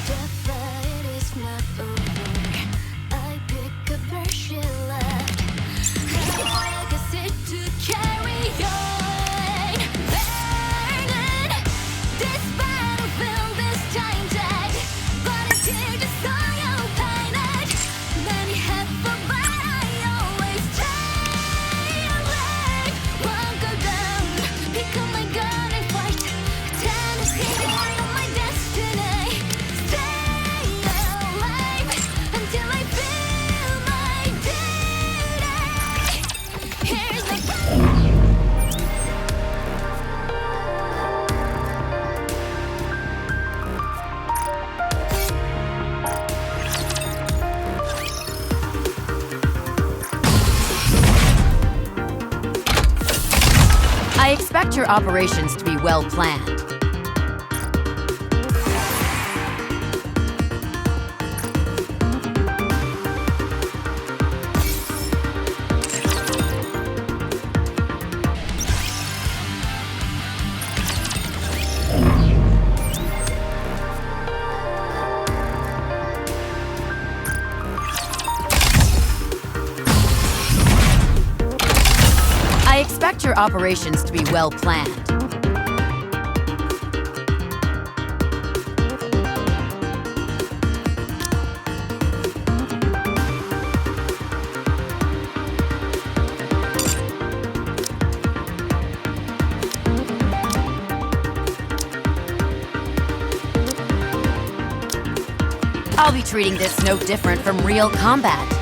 The fight is not over. I pick up where she left. I guess it to carry on. Burning. This battlefield is tainted, but until the soil painted, many have fought, but I always stay alive. Won't go down. Pick up my gun and fight. Tennessee, on my destiny. Stay alive until I feel my duty. Here's my I expect your operations to be well planned. I expect your operations to be well planned. I'll be treating this no different from real combat.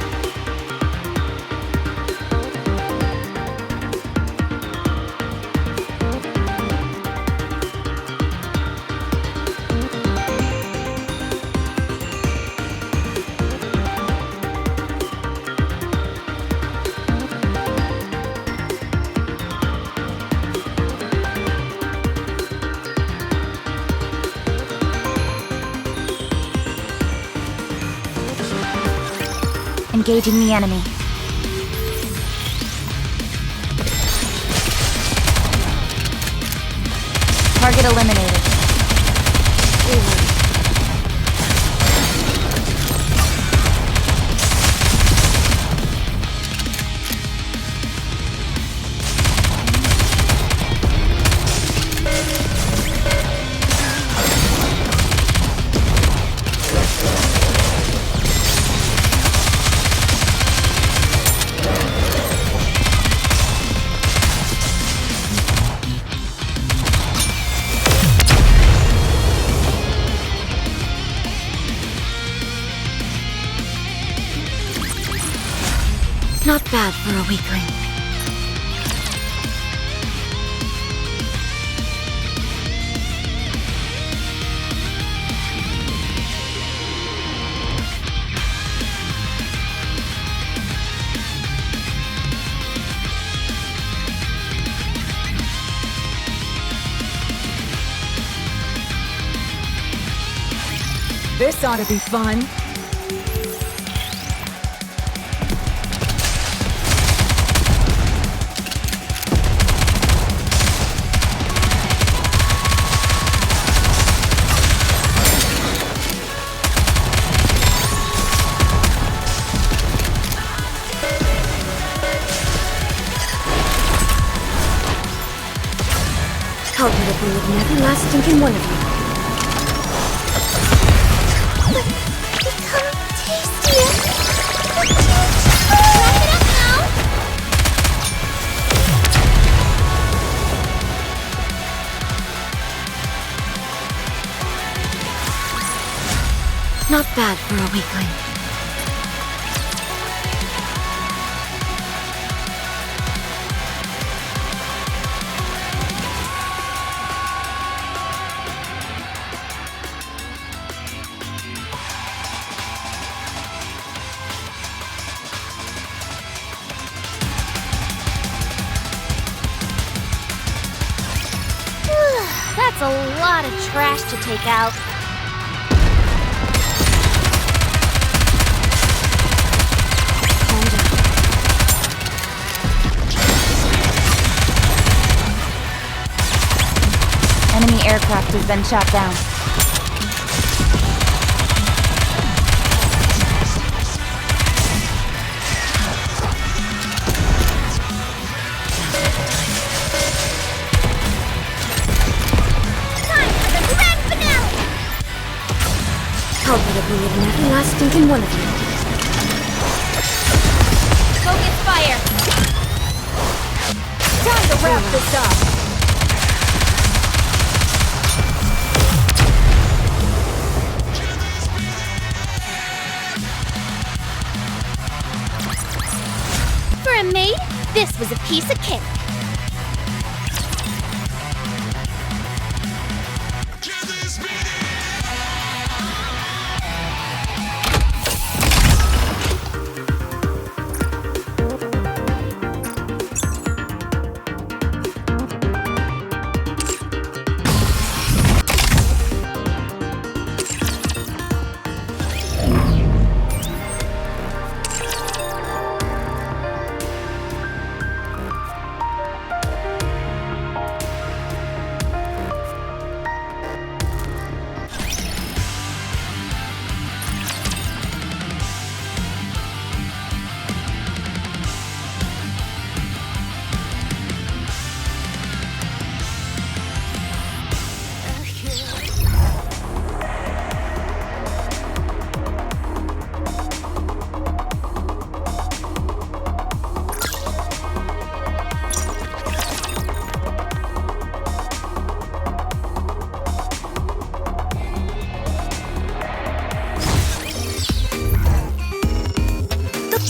Engaging the enemy. Target eliminated. Not bad for a weakling. This ought to be fun. Cultivating with an everlasting in one of you. Become tastier. Wrap it up now. Not bad for a weakling. That's a lot of trash to take out. Enemy aircraft has been shot down. I'll be the blue of an everlasting in one of you. Focus fire! Time to wrap this up. For a maid, this was a piece of cake.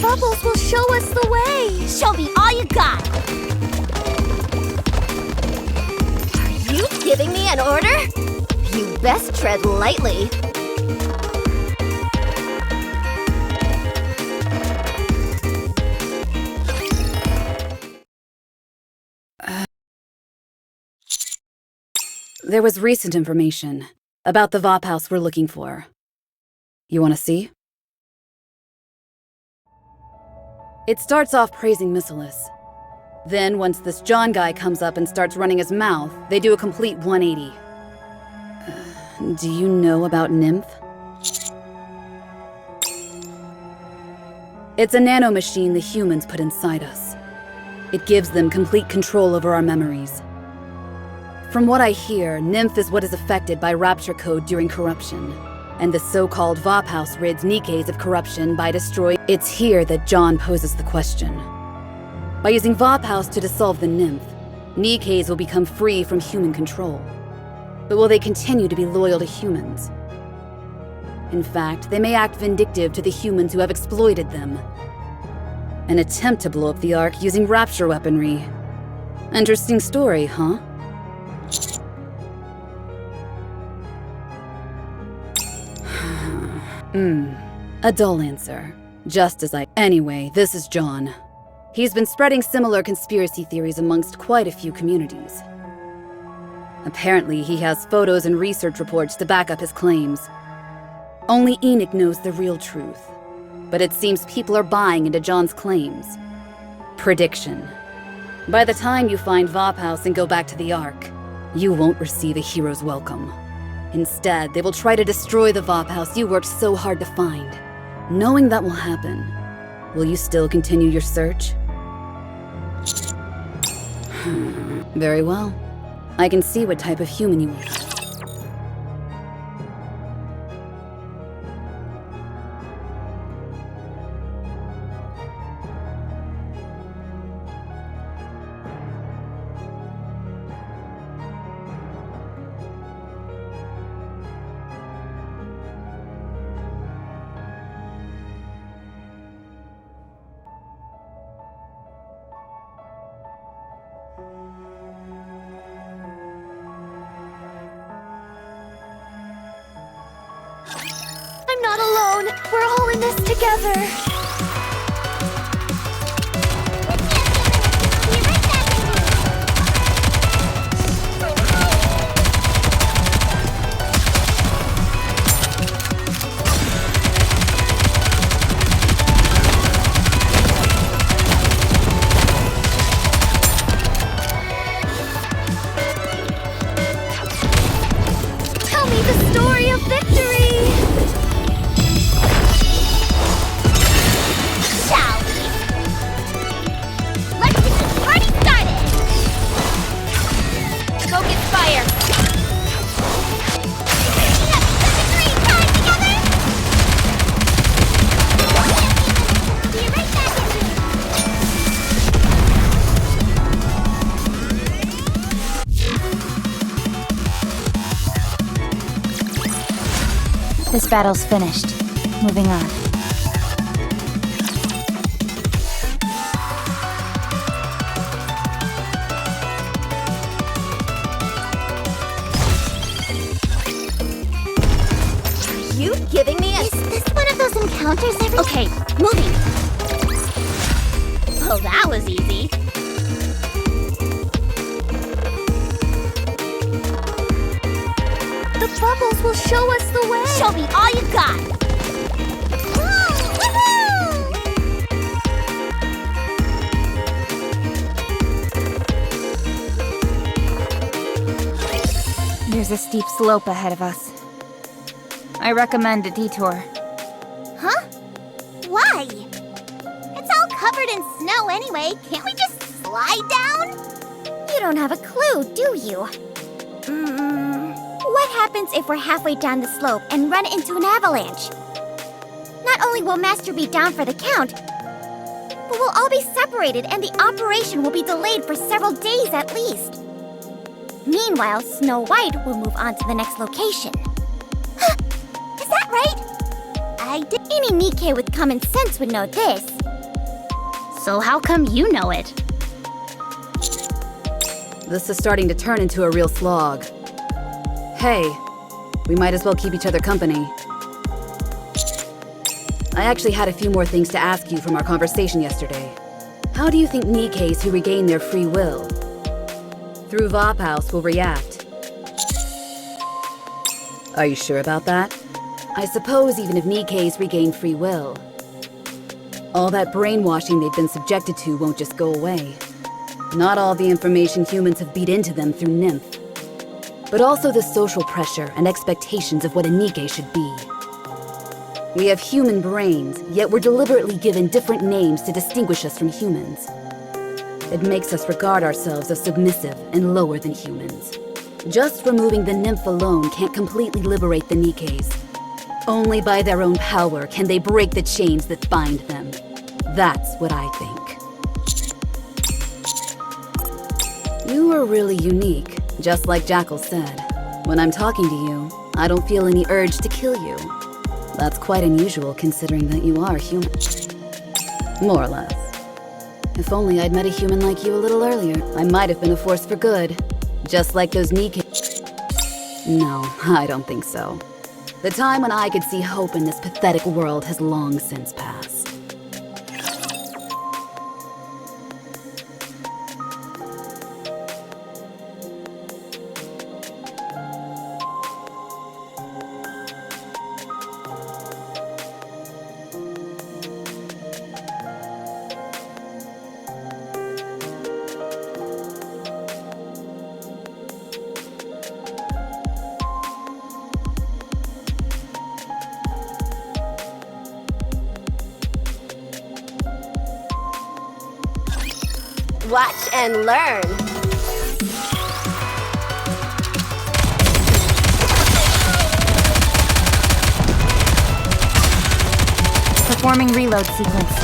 Bubbles will show us the way. Show me all you got! Are you giving me an order? You best tread lightly. There was recent information about the Vop house we're looking for. You want to see? It starts off praising Missilus. Then, once this John guy comes up and starts running his mouth, they do a complete 180. Do you know about Nymph? It's a nanomachine the humans put inside us. It gives them complete control over our memories. From what I hear, Nymph is what is affected by Rapture Code during corruption. And the so-called Vop house rids nikkes of corruption by destroying. It's here that John poses the question. By using Vop house to dissolve the Nymph, nikkes will become free from human control. But will they continue to be loyal to humans? In fact, they may act vindictive to the humans who have exploited them. An attempt to blow up the Ark using Rapture weaponry. Interesting story, huh? A dull answer. Just as I... Anyway, this is John. He's been spreading similar conspiracy theories amongst quite a few communities. Apparently, he has photos and research reports to back up his claims. Only Enoch knows the real truth. But it seems people are buying into John's claims. Prediction. By the time you find Vop house and go back to the Ark, you won't receive a hero's welcome. Instead, they will try to destroy the Vop house you worked so hard to find. Knowing that will happen, will you still continue your search? Very well. I can see what type of human you are. I'm not alone. We're all in this together. Tell me the story of victory. This battle's finished. Moving on. You giving me a... Is this one of those encounters every... Okay, moving. Well, that was easy. The bubbles will show us the way. Show me all you got. There's a steep slope ahead of us. I recommend a detour. Huh? Why? It's all covered in snow anyway. Can't we just slide down? You don't have a clue, do you? What happens if we're halfway down the slope and run into an avalanche? Not only will Master be down for the count, but we'll all be separated and the operation will be delayed for several days at least. Meanwhile, Snow White will move on to the next location. Is that right? Any Nikke with common sense would know this. So how come you know it? This is starting to turn into a real slog. Hey, we might as well keep each other company. I actually had a few more things to ask you from our conversation yesterday. How do you think Nikkes who regain their free will through Vophouse will react? Are you sure about that? I suppose even if Nikkes regain free will, all that brainwashing they've been subjected to won't just go away. Not all the information humans have beat into them through Nymph, but also the social pressure and expectations of what a Nikke should be. We have human brains, yet we're deliberately given different names to distinguish us from humans. It makes us regard ourselves as submissive and lower than humans. Just removing the Nymph alone can't completely liberate the Nikkes. Only by their own power can they break the chains that bind them. That's what I think. You are really unique, just like Jackal said. When I'm talking to you, I don't feel any urge to kill you. That's quite unusual considering that you are human. More or less. If only I'd met a human like you a little earlier, I might have been a force for good. Just like those Nikke. No, I don't think so. The time when I could see hope in this pathetic world has long since passed. Watch and learn. Performing reload sequence.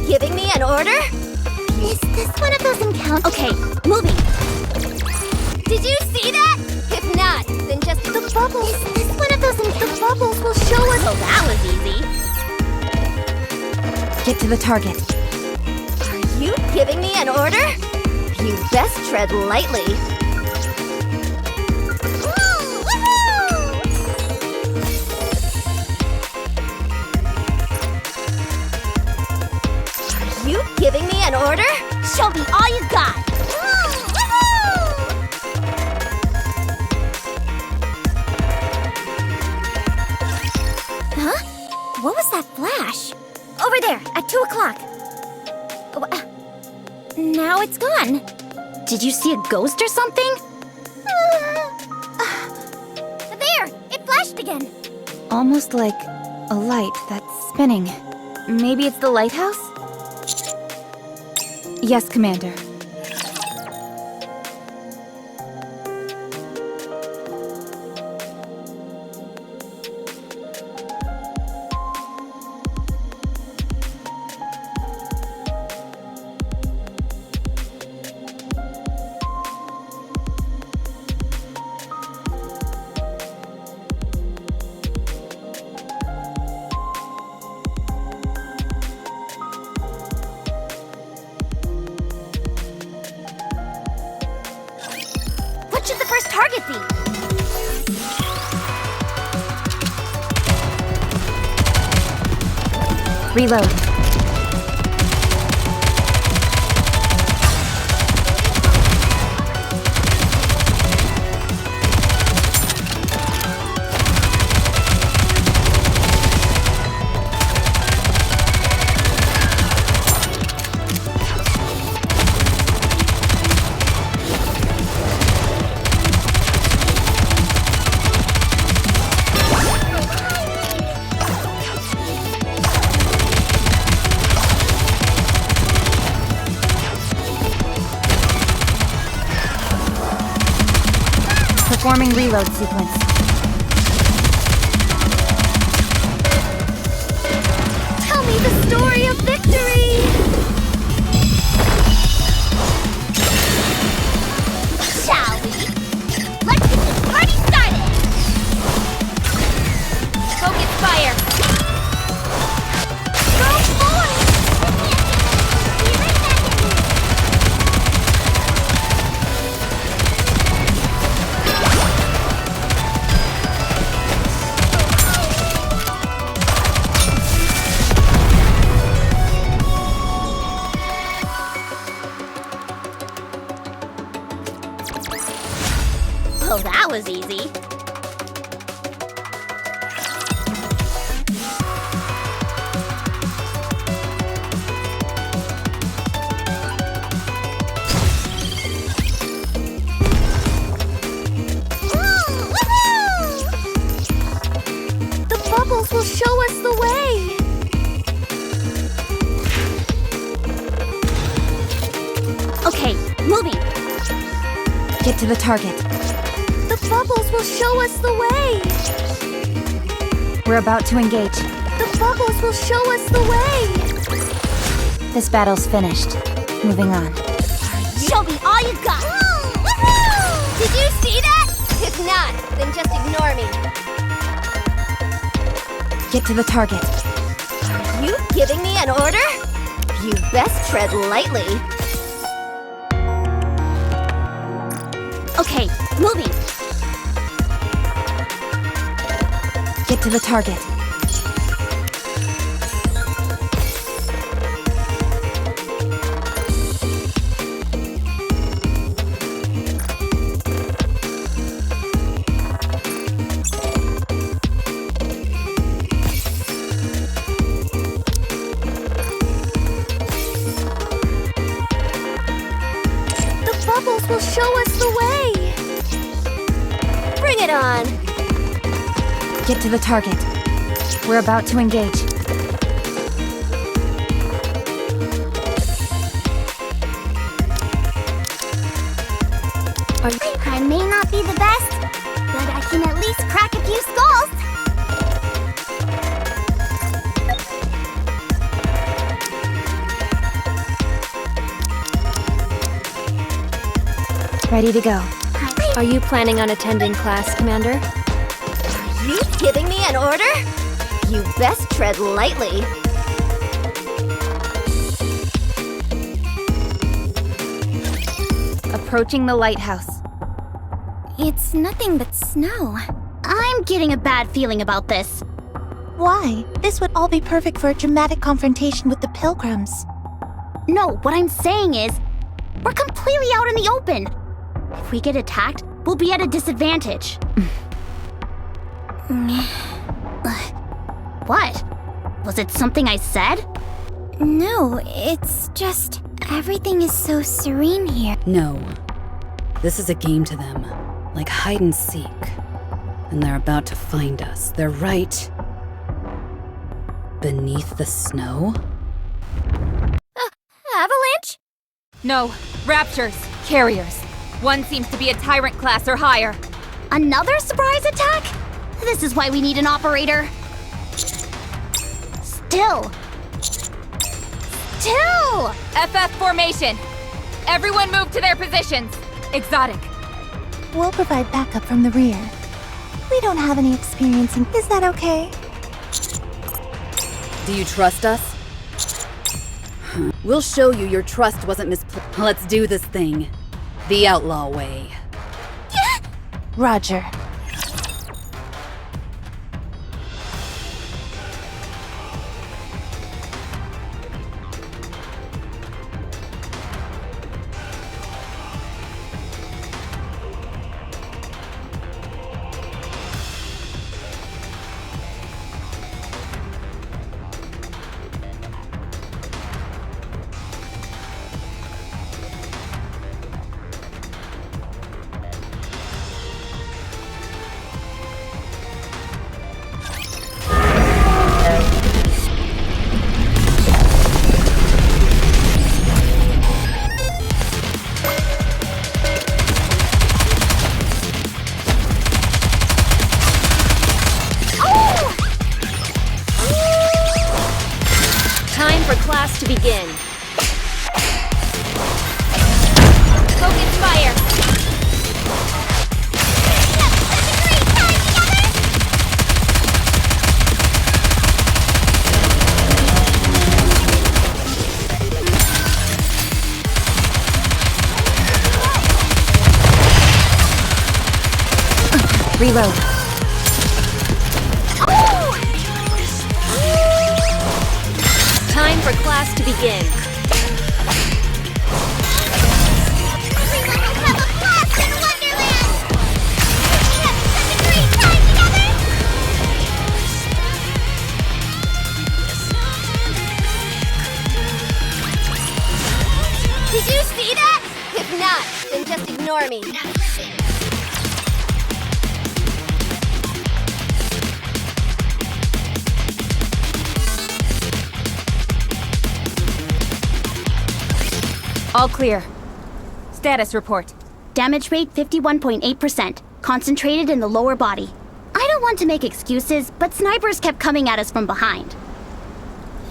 Giving me an order? Is this one of those encounters? Okay, moving. Did you see that? bubbles. Is this one of those? The bubbles will show us. Oh, that was easy. Get to the target. Are you giving me an order? You best tread lightly. Are you giving me an order? Show me all you got. Huh? What was that flash? Over there, at 2 o'clock. Now it's gone. Did you see a ghost or something? There! It flashed again. Almost like a light that's spinning. Maybe it's the lighthouse? Yes, Commander. What should the first target be? Reload. Performing reload sequence. Tell me the story of victory! Shall we? Let's get this party started! Focus fire. Go for it! Be right back at you! Oh, that was easy. The bubbles will show us the way! Okay, moving. Get to the target. The bubbles will show us the way! We're about to engage. The bubbles will show us the way! This battle's finished. Moving on. Show me all you got! Did you see that? If not, then just ignore me. Get to the target. Are you giving me an order? You best tread lightly. Okay, moving! Get to the target. The bubbles will show us the way! Bring it on. Get to the target. We're about to engage. I may not be the best, but I can at least crack a few skulls! Ready to go. Are you planning on attending class, Commander? You giving me an order? You best tread lightly. Approaching the lighthouse. It's nothing but snow. I'm getting a bad feeling about this. Why? This would all be perfect for a dramatic confrontation with the pilgrims. No, what I'm saying is, we're completely out in the open. If we get attacked, we'll be at a disadvantage. What? Was it something I said? No, it's just everything is so serene here. No. This is a game to them, like hide and seek. And they're about to find us. They're right beneath the snow? Avalanche? No, raptures, carriers. One seems to be a tyrant class or higher. Another surprise attack? This is why we need an operator. Still. FF formation. Everyone move to their positions. Exotic. We'll provide backup from the rear. We don't have any experience in... Is that okay? Do you trust us? We'll show you your trust wasn't misplaced. Let's do this thing. The outlaw way. Roger. Time for class to begin. Focus fire. Reload. Time for class to begin. Did you see that? If not, then just ignore me. All clear. Status report. Damage rate 51.8%, concentrated in the lower body. I don't want to make excuses, but snipers kept coming at us from behind.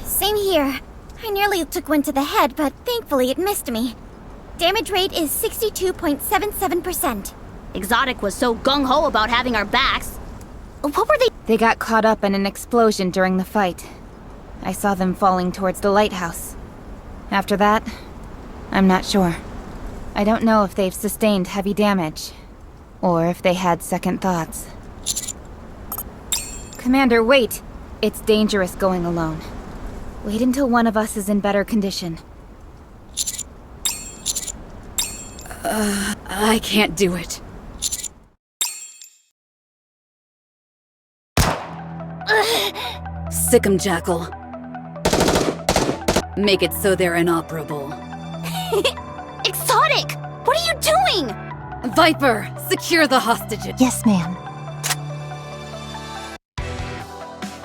Same here. I nearly took one to the head, but thankfully it missed me. Damage rate is 62.77%. Exotic was so gung-ho about having our backs. What were they? They got caught up in an explosion during the fight. I saw them falling towards the lighthouse. After that, I'm not sure. I don't know if they've sustained heavy damage, or if they had second thoughts. Commander, wait! It's dangerous going alone. Wait until one of us is in better condition. I can't do it. Sick 'em, Jackal. Make it so they're inoperable. Exotic! What are you doing? Viper, secure the hostages. Yes, ma'am.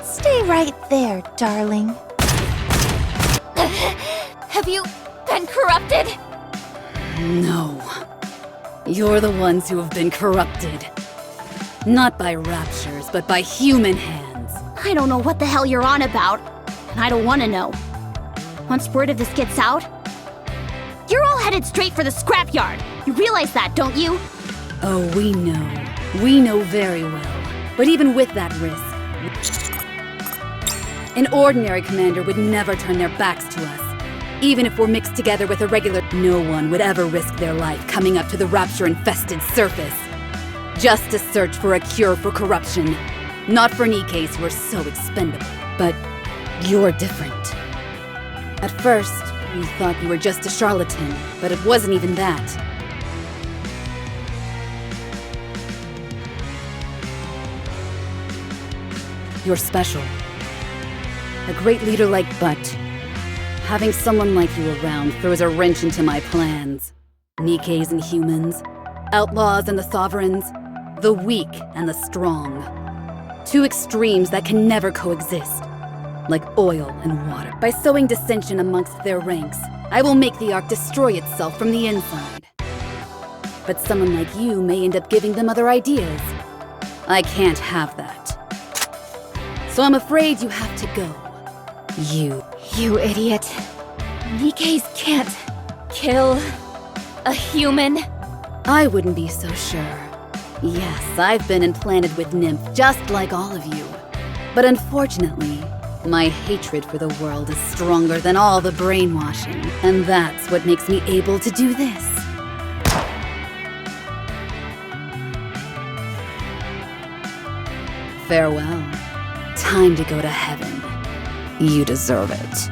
Stay right there, darling. Have you been corrupted? No. You're the ones who have been corrupted. Not by raptures, but by human hands. I don't know what the hell you're on about, and I don't want to know. Once word of this gets out, you're all headed straight for the scrapyard. You realize that, don't you? Oh, we know. We know very well. But even with that risk, an ordinary commander would never turn their backs to us. Even if we're mixed together with a regular, no one would ever risk their life coming up to the rapture-infested surface. Just to search for a cure for corruption. Not for Nikke's who are so expendable. But you're different. At first, we thought you were just a charlatan, but it wasn't even that. You're special. A great leader but having someone like you around throws a wrench into my plans. Nikkes and humans, outlaws and the sovereigns, the weak and the strong. Two extremes that can never coexist, like oil and water. By sowing dissension amongst their ranks, I will make the Ark destroy itself from the inside. But someone like you may end up giving them other ideas. I can't have that. So I'm afraid you have to go. You idiot. Nikkes can't kill a human. I wouldn't be so sure. Yes, I've been implanted with Nymph just like all of you. But unfortunately, my hatred for the world is stronger than all the brainwashing. And that's what makes me able to do this. Farewell. Time to go to heaven. You deserve it.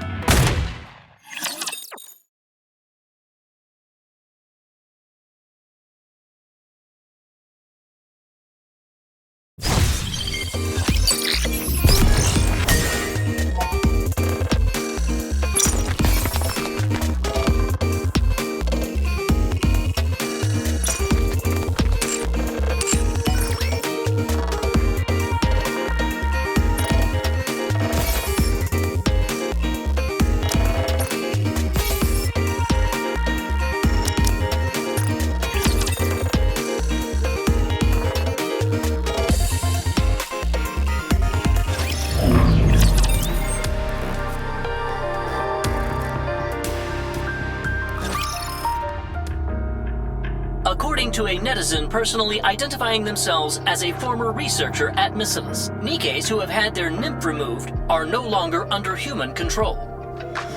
According to a netizen personally identifying themselves as a former researcher at Missilis, Nikkes who have had their nymph removed are no longer under human control.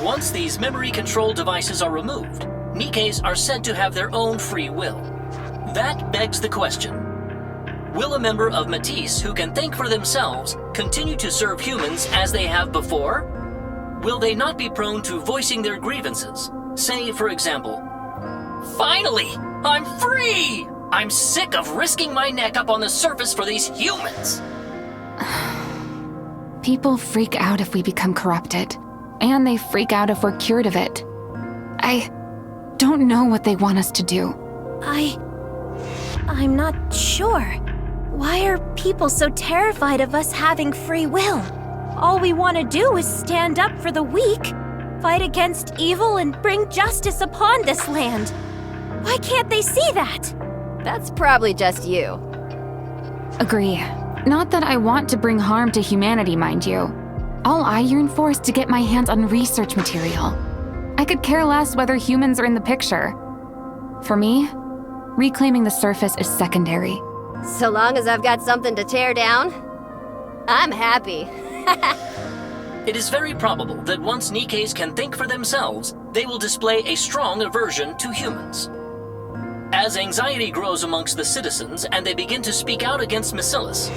Once these memory control devices are removed, Nikkes are said to have their own free will. That begs the question: will a member of Matisse who can think for themselves continue to serve humans as they have before? Will they not be prone to voicing their grievances? Say, for example, "Finally! I'm free! I'm sick of risking my neck up on the surface for these humans!" People freak out if we become corrupted. And they freak out if we're cured of it. I don't know what they want us to do. I'm not sure. Why are people so terrified of us having free will? All we want to do is stand up for the weak, fight against evil, and bring justice upon this land. Why can't they see that? That's probably just you. Agree. Not that I want to bring harm to humanity, mind you. All I yearn for is to get my hands on research material. I could care less whether humans are in the picture. For me, reclaiming the surface is secondary. So long as I've got something to tear down, I'm happy. It is very probable that once Nikkes can think for themselves, they will display a strong aversion to humans. As anxiety grows amongst the citizens and they begin to speak out against Missilis,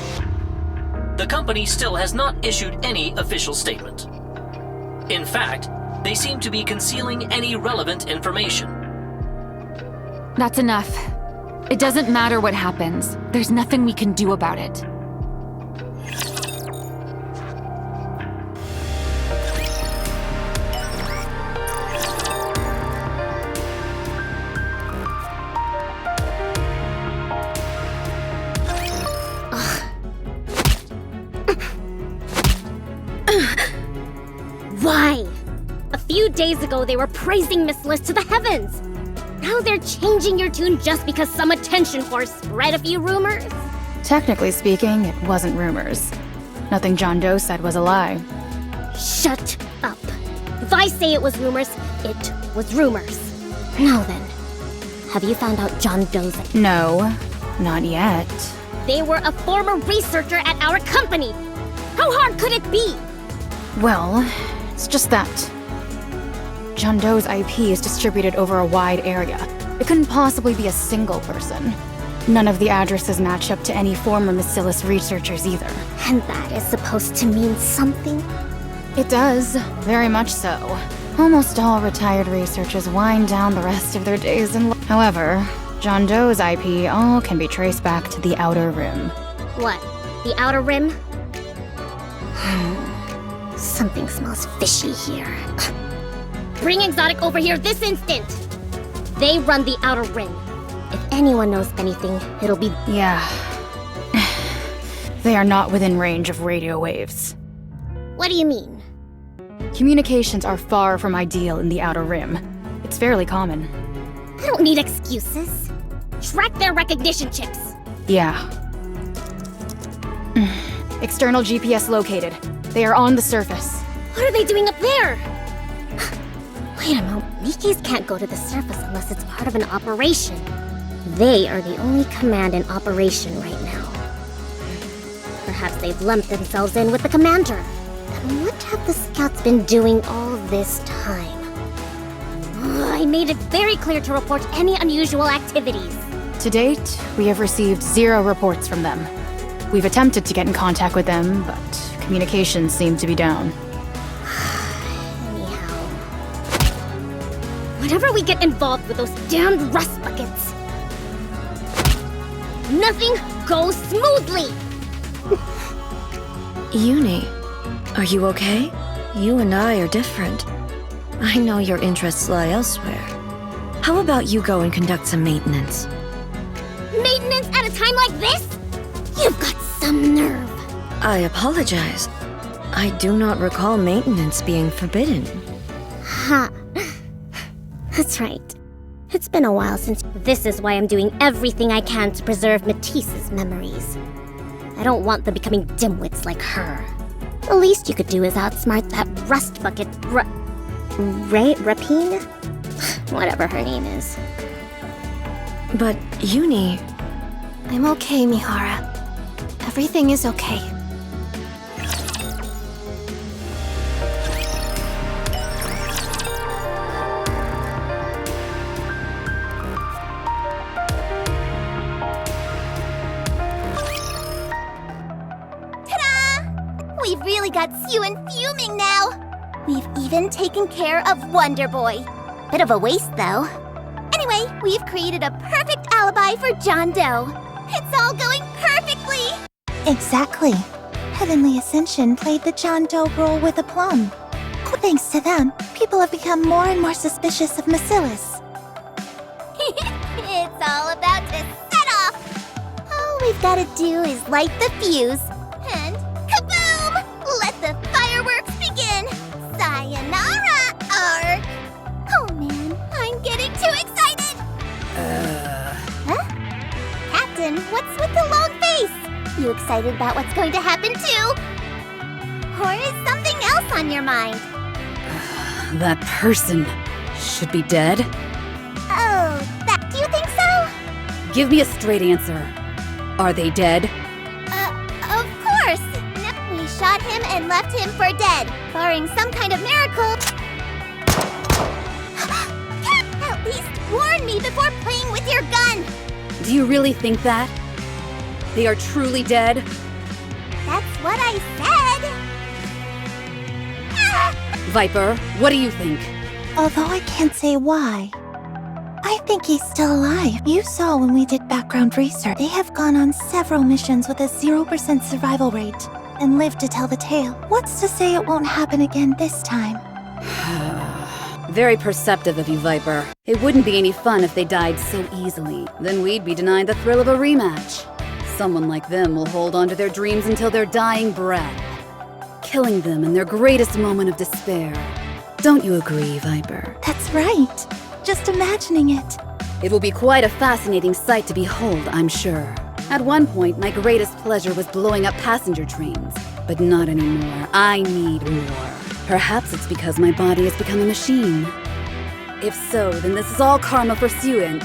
the company still has not issued any official statement. In fact, they seem to be concealing any relevant information. That's enough. It doesn't matter what happens. There's nothing we can do about it. Why? A few days ago they were praising Missilis to the heavens. Now they're changing your tune just because some attention whore spread a few rumors? Technically speaking, it wasn't rumors. Nothing John Doe said was a lie. Shut up. If I say it was rumors, it was rumors. Now then, have you found out John Doe's... No, not yet. They were a former researcher at our company. How hard could it be? Well, it's just that John Doe's IP is distributed over a wide area. It couldn't possibly be a single person. None of the addresses match up to any former Bacillus researchers either. And that is supposed to mean something? It does, very much so. Almost all retired researchers wind down the rest of their days in However, John Doe's IP all can be traced back to the Outer Rim. What? The Outer Rim? Something smells fishy here. Bring Exotic over here this instant! They run the Outer Rim. If anyone knows anything, it'll be... Yeah. They are not within range of radio waves. What do you mean? Communications are far from ideal in the Outer Rim. It's fairly common. I don't need excuses. Track their recognition chips. Yeah. External GPS located. They are on the surface. What are they doing up there? Wait a moment. Nikke's can't go to the surface unless it's part of an operation. They are the only command in operation right now. Perhaps they've lumped themselves in with the commander. And what have the scouts been doing all this time? I made it very clear to report any unusual activities. To date, we have received 0 reports from them. We've attempted to get in contact with them, but communications seem to be down. Anyhow... Whenever we get involved with those damned rust buckets, nothing goes smoothly! Uni, are you okay? You and I are different. I know your interests lie elsewhere. How about you go and conduct some maintenance? Maintenance at a time like this? You've got some nerve. I apologize. I do not recall maintenance being forbidden. Ha. That's right. It's been a while since... This is why I'm doing everything I can to preserve Matisse's memories. I don't want them becoming dimwits like her. The least you could do is outsmart that rust bucket Rapine? Whatever her name is. But, Uni... I'm okay, Mihara. Everything is okay. Ta-da! We've really got Suen fuming now. We've even taken care of Wonder Boy. Bit of a waste, though. Anyway, we've created a perfect alibi for John Doe. It's all going perfectly! Exactly. Heavenly Ascension played the John Doe role with aplomb. Thanks to them, people have become more and more suspicious of Bacillus. It's all about to set off! All we've gotta do is light the fuse, and kaboom! Let the fireworks begin! Sayonara, Ark! Oh man, I'm getting too excited! Huh? Captain, what's with the long face? You excited about what's going to happen too? Or is something else on your mind? That person should be dead. Oh, that... Do you think so? Give me a straight answer. Are they dead? Of course! No, we shot him and left him for dead, barring some kind of miracle. At least warn me before playing with your gun! Do you really think that? They are truly dead? That's what I said! Ah! Viper, what do you think? Although I can't say why. I think he's still alive. You saw when we did background research. They have gone on several missions with a 0% survival rate and lived to tell the tale. What's to say it won't happen again this time? Very perceptive of you, Viper. It wouldn't be any fun if they died so easily. Then we'd be denied the thrill of a rematch. Someone like them will hold on to their dreams until their dying breath, killing them in their greatest moment of despair. Don't you agree, Viper? That's right. Just imagining it. It will be quite a fascinating sight to behold, I'm sure. At one point, my greatest pleasure was blowing up passenger trains. But not anymore. I need more. Perhaps it's because my body has become a machine. If so, then this is all karma for Suen.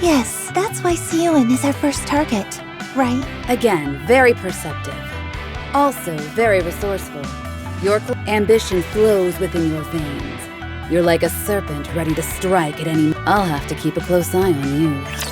Yes, that's why Suen is our first target. right? Again, very perceptive. Also, very resourceful. Your ambition flows within your veins. You're like a serpent ready to strike at any... I'll have to keep a close eye on you.